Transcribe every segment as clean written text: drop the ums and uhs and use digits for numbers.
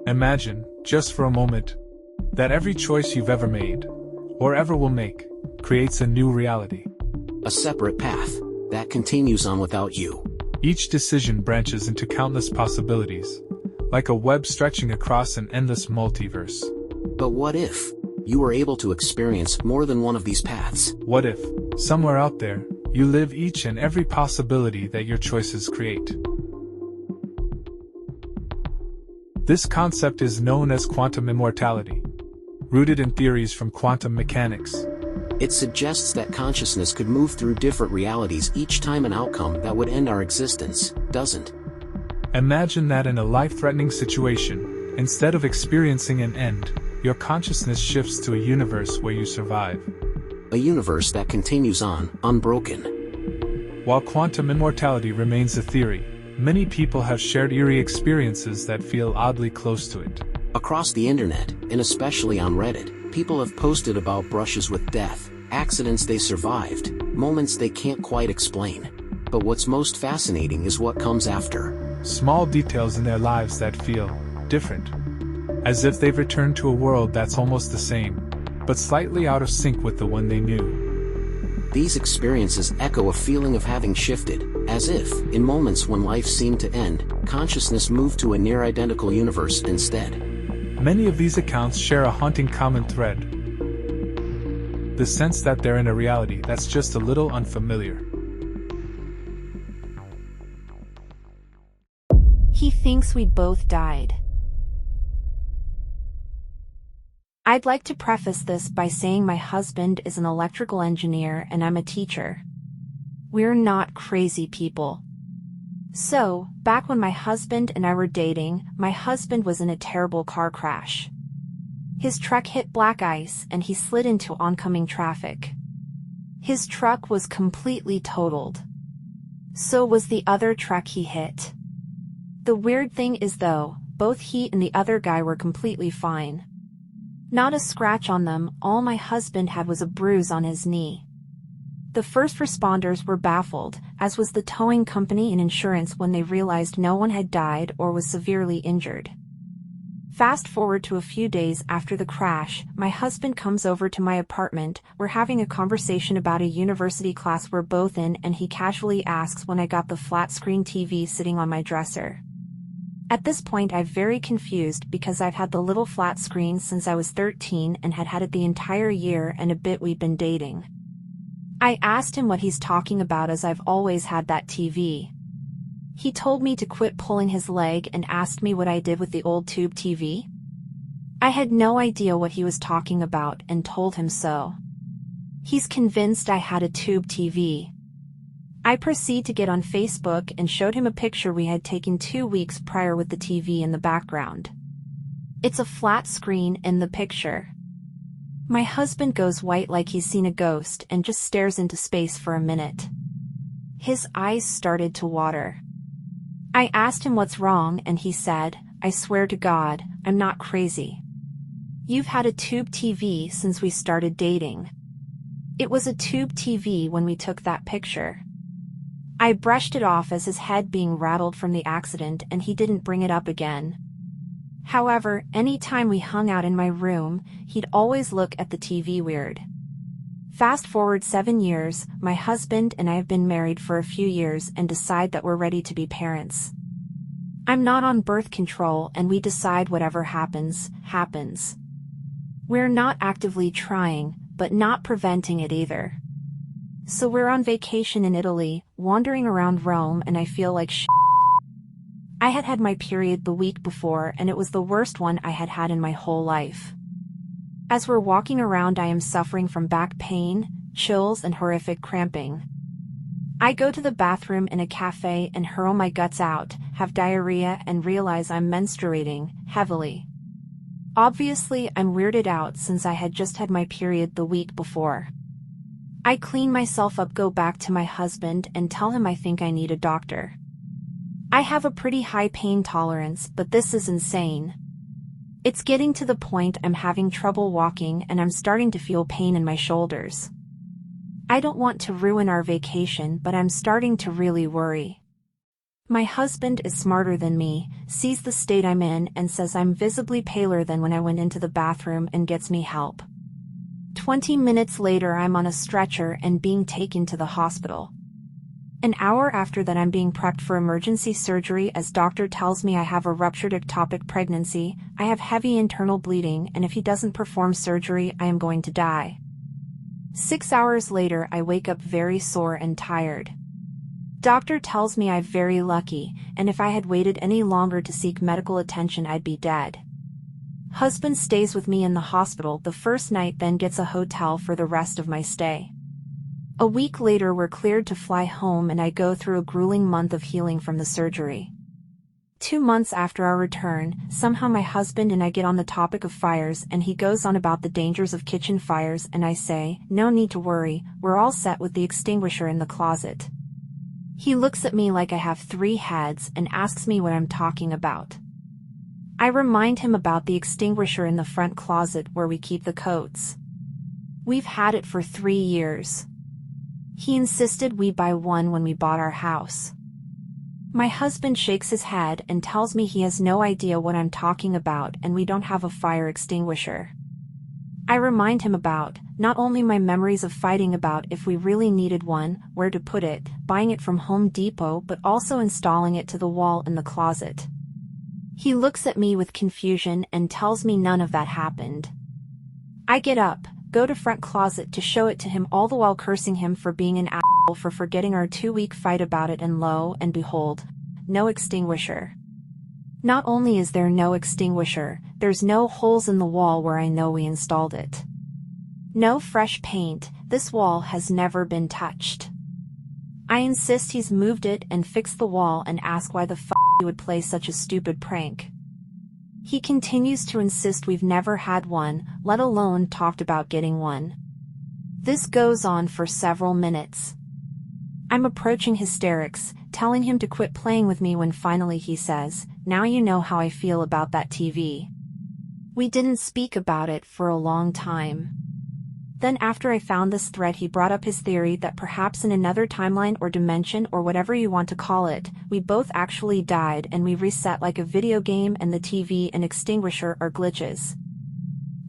Imagine, just for a moment, that every choice you've ever made, or ever will make, creates a new reality. A separate path that continues on without you. Each decision branches into countless possibilities, like a web stretching across an endless multiverse. But what if you were able to experience more than one of these paths? What if, somewhere out there, you live each and every possibility that your choices create? This concept is known as quantum immortality, rooted in theories from quantum mechanics. It suggests that consciousness could move through different realities each time an outcome that would end our existence doesn't. Imagine that in a life-threatening situation, instead of experiencing an end, your consciousness shifts to a universe where you survive. A universe that continues on, unbroken. While quantum immortality remains a theory, many people have shared eerie experiences that feel oddly close to it. Across the internet, and especially on Reddit, people have posted about brushes with death, accidents they survived, moments they can't quite explain. But what's most fascinating is what comes after. Small details in their lives that feel different. As if they've returned to a world that's almost the same, but slightly out of sync with the one they knew. These experiences echo a feeling of having shifted, as if, in moments when life seemed to end, consciousness moved to a near-identical universe instead. Many of these accounts share a haunting common thread. The sense that they're in a reality that's just a little unfamiliar. He thinks we both died. I'd like to preface this by saying my husband is an electrical engineer and I'm a teacher. We're not crazy people. So, back when my husband and I were dating, my husband was in a terrible car crash. His truck hit black ice and he slid into oncoming traffic. His truck was completely totaled. So was the other truck he hit. The weird thing is though, both he and the other guy were completely fine. Not a scratch on them, all my husband had was a bruise on his knee. The first responders were baffled, as was the towing company and insurance when they realized no one had died or was severely injured. Fast forward to a few days after the crash, my husband comes over to my apartment, we're having a conversation about a university class we're both in and he casually asks when I got the flat-screen TV sitting on my dresser. At this point I'm very confused because I've had the little flat screen since I was 13 and had had it the entire year and a bit we'd been dating. I asked him what he's talking about as I've always had that TV. He told me to quit pulling his leg and asked me what I did with the old tube TV. I had no idea what he was talking about and told him so. He's convinced I had a tube TV. I proceed to get on Facebook and showed him a picture we had taken 2 weeks prior with the TV in the background. It's a flat screen in the picture. My husband goes white like he's seen a ghost and just stares into space for a minute. His eyes started to water. I asked him what's wrong and he said, "I swear to God, I'm not crazy. You've had a tube TV since we started dating." It was a tube TV when we took that picture. I brushed it off as his head being rattled from the accident and he didn't bring it up again. However, any time we hung out in my room, he'd always look at the TV weird. Fast forward 7 years, my husband and I have been married for a few years and decide that we're ready to be parents. I'm not on birth control and we decide whatever happens, happens. We're not actively trying, but not preventing it either. So we're on vacation in Italy, wandering around Rome and I feel like shit. I had had my period the week before and it was the worst one I had had in my whole life. As we're walking around I am suffering from back pain, chills and horrific cramping. I go to the bathroom in a cafe and hurl my guts out, have diarrhea and realize I'm menstruating, heavily. Obviously I'm weirded out since I had just had my period the week before. I clean myself up, go back to my husband and tell him I think I need a doctor. I have a pretty high pain tolerance, but this is insane. It's getting to the point I'm having trouble walking and I'm starting to feel pain in my shoulders. I don't want to ruin our vacation, but I'm starting to really worry. My husband is smarter than me, sees the state I'm in and says I'm visibly paler than when I went into the bathroom and gets me help. 20 minutes later I'm on a stretcher and being taken to the hospital. An hour after that I'm being prepped for emergency surgery as doctor tells me I have a ruptured ectopic pregnancy, I have heavy internal bleeding and if he doesn't perform surgery I am going to die. 6 hours later I wake up very sore and tired. Doctor tells me I'm very lucky, and if I had waited any longer to seek medical attention I'd be dead. Husband stays with me in the hospital the first night, then gets a hotel for the rest of my stay. A week later we're cleared to fly home and I go through a grueling month of healing from the surgery. 2 months after our return, somehow my husband and I get on the topic of fires and he goes on about the dangers of kitchen fires and I say, no need to worry, we're all set with the extinguisher in the closet. He looks at me like I have 3 heads and asks me what I'm talking about. I remind him about the extinguisher in the front closet where we keep the coats. We've had it for 3 years. He insisted we buy one when we bought our house. My husband shakes his head and tells me he has no idea what I'm talking about and we don't have a fire extinguisher. I remind him about, not only my memories of fighting about if we really needed one, where to put it, buying it from Home Depot but also installing it to the wall in the closet. He looks at me with confusion and tells me none of that happened. I get up, go to front closet to show it to him, all the while cursing him for being an asshole for forgetting our 2-week fight about it, and lo and behold, no extinguisher. Not only is there no extinguisher, there's no holes in the wall where I know we installed it. No fresh paint, this wall has never been touched. I insist he's moved it and fixed the wall and ask why the f*** he would play such a stupid prank. He continues to insist we've never had one, let alone talked about getting one. This goes on for several minutes. I'm approaching hysterics, telling him to quit playing with me when finally he says, now you know how I feel about that TV. We didn't speak about it for a long time. Then after I found this thread he brought up his theory that perhaps in another timeline or dimension or whatever you want to call it, we both actually died and we reset like a video game and the TV and extinguisher are glitches.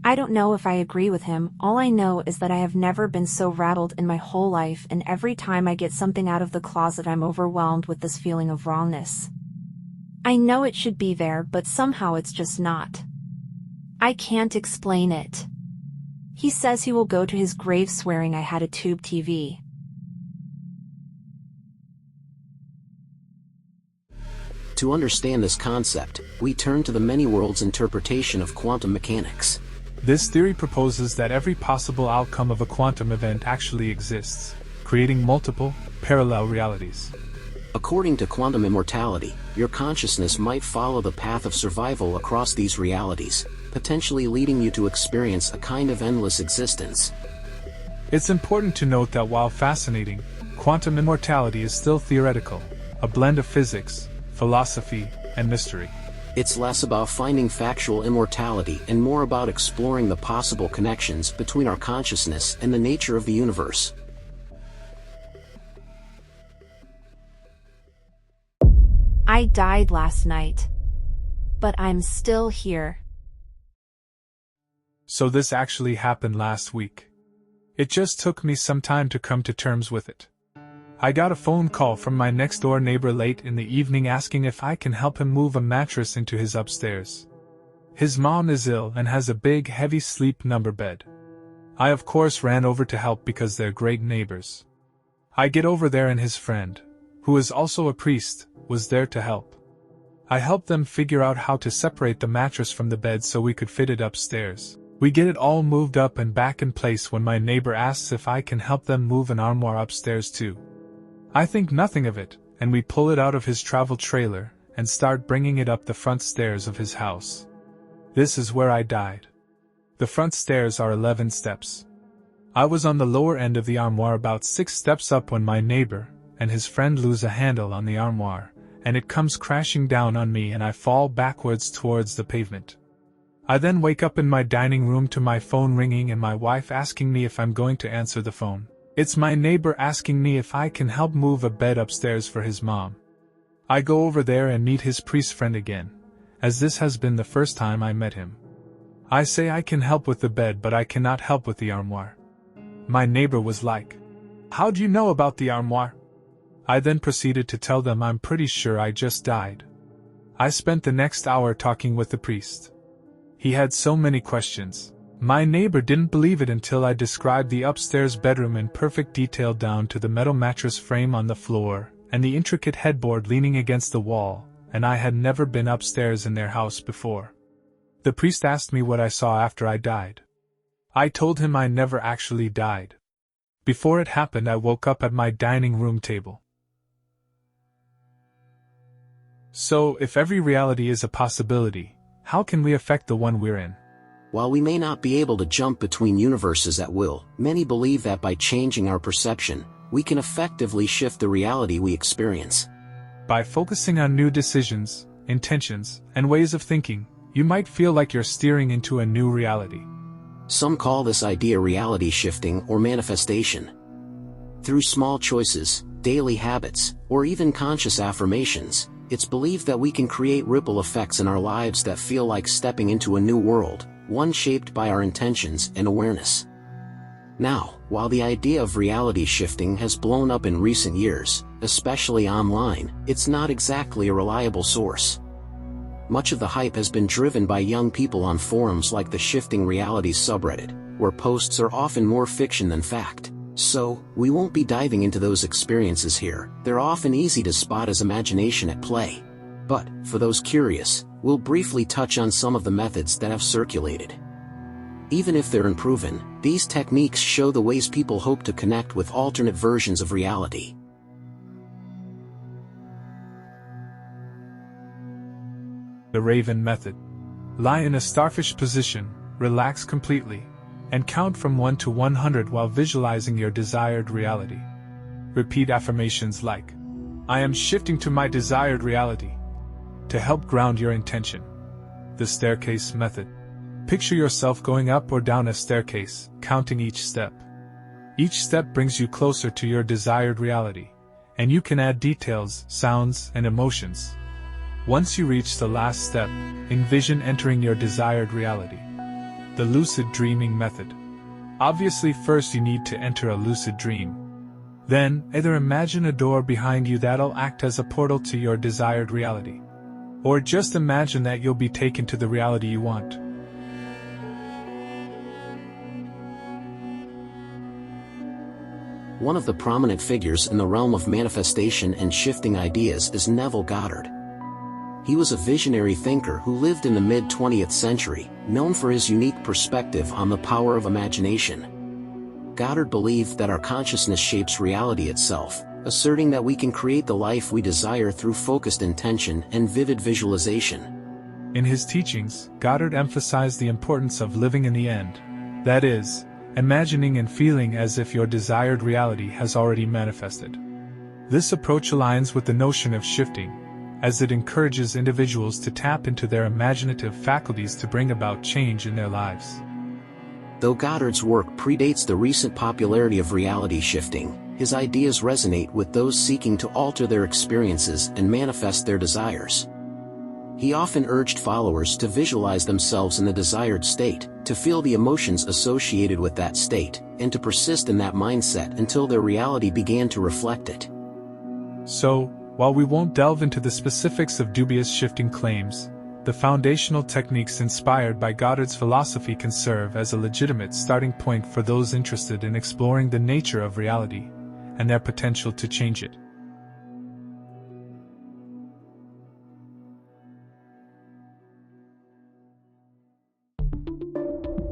I don't know if I agree with him, all I know is that I have never been so rattled in my whole life and every time I get something out of the closet I'm overwhelmed with this feeling of wrongness. I know it should be there but somehow it's just not. I can't explain it. He says he will go to his grave swearing I had a tube TV. To understand this concept, we turn to the many worlds interpretation of quantum mechanics. This theory proposes that every possible outcome of a quantum event actually exists, creating multiple, parallel realities. According to quantum immortality, your consciousness might follow the path of survival across these realities, potentially leading you to experience a kind of endless existence. It's important to note that while fascinating, quantum immortality is still theoretical, a blend of physics, philosophy, and mystery. It's less about finding factual immortality and more about exploring the possible connections between our consciousness and the nature of the universe. I died last night. But I'm still here. So this actually happened last week. It just took me some time to come to terms with it. I got a phone call from my next-door neighbor late in the evening asking if I can help him move a mattress into his upstairs. His mom is ill and has a big, heavy sleep number bed. I of course ran over to help because they're great neighbors. I get over there and his friend, who is also a priest, was there to help. I helped them figure out how to separate the mattress from the bed so we could fit it upstairs. We get it all moved up and back in place when my neighbor asks if I can help them move an armoire upstairs too. I think nothing of it, and we pull it out of his travel trailer and start bringing it up the front stairs of his house. This is where I died. The front stairs are 11 steps. I was on the lower end of the armoire about 6 steps up when my neighbor and his friend lose a handle on the armoire, and it comes crashing down on me and I fall backwards towards the pavement. I then wake up in my dining room to my phone ringing and my wife asking me if I'm going to answer the phone. It's my neighbor asking me if I can help move a bed upstairs for his mom. I go over there and meet his priest friend again, as this has been the first time I met him. I say I can help with the bed, but I cannot help with the armoire. My neighbor was like, "How do you know about the armoire?" I then proceeded to tell them I'm pretty sure I just died. I spent the next hour talking with the priest. He had so many questions. My neighbor didn't believe it until I described the upstairs bedroom in perfect detail down to the metal mattress frame on the floor and the intricate headboard leaning against the wall, and I had never been upstairs in their house before. The priest asked me what I saw after I died. I told him I never actually died. Before it happened, I woke up at my dining room table. So, if every reality is a possibility, how can we affect the one we're in? While we may not be able to jump between universes at will, many believe that by changing our perception, we can effectively shift the reality we experience. By focusing on new decisions, intentions, and ways of thinking, you might feel like you're steering into a new reality. Some call this idea reality shifting or manifestation. Through small choices, daily habits, or even conscious affirmations, it's believed that we can create ripple effects in our lives that feel like stepping into a new world, one shaped by our intentions and awareness. Now, while the idea of reality shifting has blown up in recent years, especially online, it's not exactly a reliable source. Much of the hype has been driven by young people on forums like the Shifting Realities subreddit, where posts are often more fiction than fact. So, we won't be diving into those experiences here. They're often easy to spot as imagination at play. But, for those curious, we'll briefly touch on some of the methods that have circulated. Even if they're unproven, these techniques show the ways people hope to connect with alternate versions of reality. The Raven Method. Lie in a starfish position, relax completely, and count from 1 to 100 while visualizing your desired reality. Repeat affirmations like, "I am shifting to my desired reality," to help ground your intention. The Staircase Method. Picture yourself going up or down a staircase, counting each step. Each step brings you closer to your desired reality, and you can add details, sounds, and emotions. Once you reach the last step, envision entering your desired reality. The Lucid Dreaming Method. Obviously, first you need to enter a lucid dream. Then, either imagine a door behind you that'll act as a portal to your desired reality, or just imagine that you'll be taken to the reality you want. One of the prominent figures in the realm of manifestation and shifting ideas is Neville Goddard. He was a visionary thinker who lived in the mid-20th century, known for his unique perspective on the power of imagination. Goddard believed that our consciousness shapes reality itself, asserting that we can create the life we desire through focused intention and vivid visualization. In his teachings, Goddard emphasized the importance of living in the end, that is, imagining and feeling as if your desired reality has already manifested. This approach aligns with the notion of shifting, as it encourages individuals to tap into their imaginative faculties to bring about change in their lives. Though Goddard's work predates the recent popularity of reality shifting, his ideas resonate with those seeking to alter their experiences and manifest their desires. He often urged followers to visualize themselves in the desired state, to feel the emotions associated with that state, and to persist in that mindset until their reality began to reflect it. So, while we won't delve into the specifics of dubious shifting claims, the foundational techniques inspired by Goddard's philosophy can serve as a legitimate starting point for those interested in exploring the nature of reality and their potential to change it.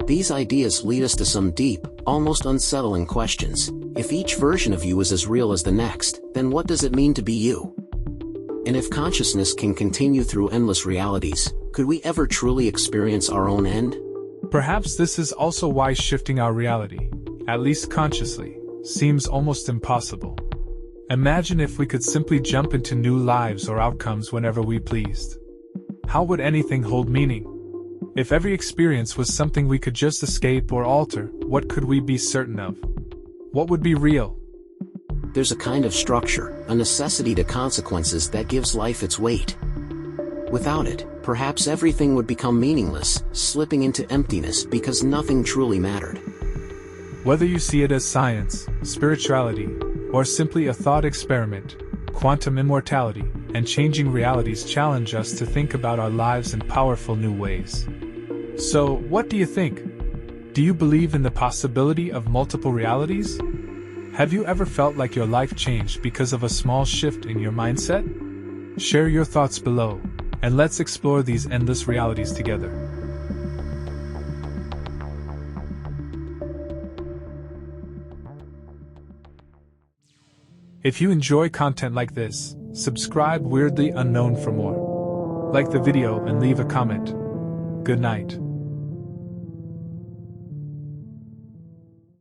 These ideas lead us to some deep, almost unsettling questions. If each version of you is as real as the next, then what does it mean to be you? And if consciousness can continue through endless realities, could we ever truly experience our own end? Perhaps this is also why shifting our reality, at least consciously, seems almost impossible. Imagine if we could simply jump into new lives or outcomes whenever we pleased. How would anything hold meaning? If every experience was something we could just escape or alter, what could we be certain of? What would be real? There's a kind of structure, a necessity to consequences that gives life its weight. Without it, perhaps everything would become meaningless, slipping into emptiness because nothing truly mattered. Whether you see it as science, spirituality, or simply a thought experiment, quantum immortality and changing realities challenge us to think about our lives in powerful new ways. So, what do you think? Do you believe in the possibility of multiple realities? Have you ever felt like your life changed because of a small shift in your mindset? Share your thoughts below, and let's explore these endless realities together. If you enjoy content like this, subscribe Weirdly Unknown for more. Like the video and leave a comment. Good night.